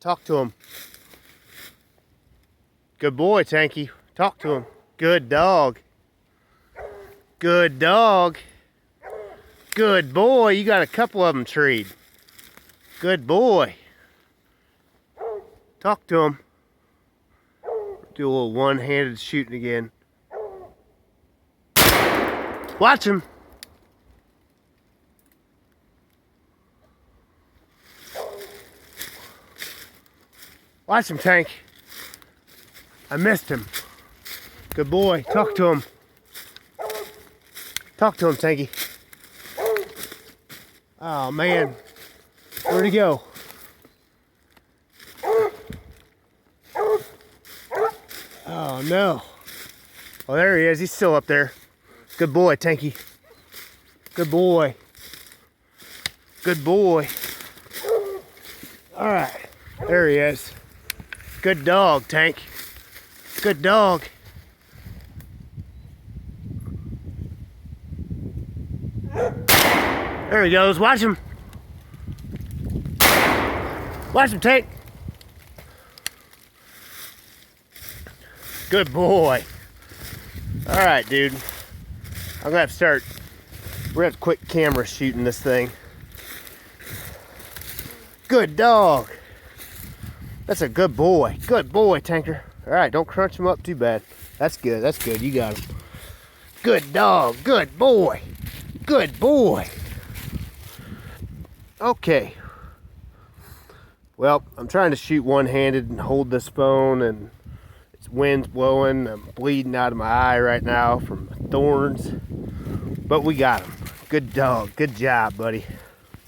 Talk to him. Good boy, Tanky. Talk to him. Good dog. Good dog. Good boy. You got a couple of them treed. Good boy. Talk to him. Do a little one-handed shooting again. Watch him. Watch him, Tank. I missed him. Good boy. Talk to him. Talk to him, Tanky. Oh, man. Where'd he go? Oh, no. Oh, there he is. He's still up there. Good boy, Tanky. Good boy. Good boy. All right. There he is. Good dog, Tank. Good dog. There he goes. Watch him. Watch him, Tank. Good boy. All right, dude. I'm gonna have to start. We're gonna have to quit camera shooting this thing. Good dog. That's a good boy. Good boy, Tanker. All right, don't crunch him up too bad. That's good. That's good. You got him. Good dog. Good boy. Good boy. Okay. Well, I'm trying to shoot one-handed and hold this phone, and it's wind's blowing. I'm bleeding out of my eye right now from thorns. But we got him. Good dog. Good job, buddy.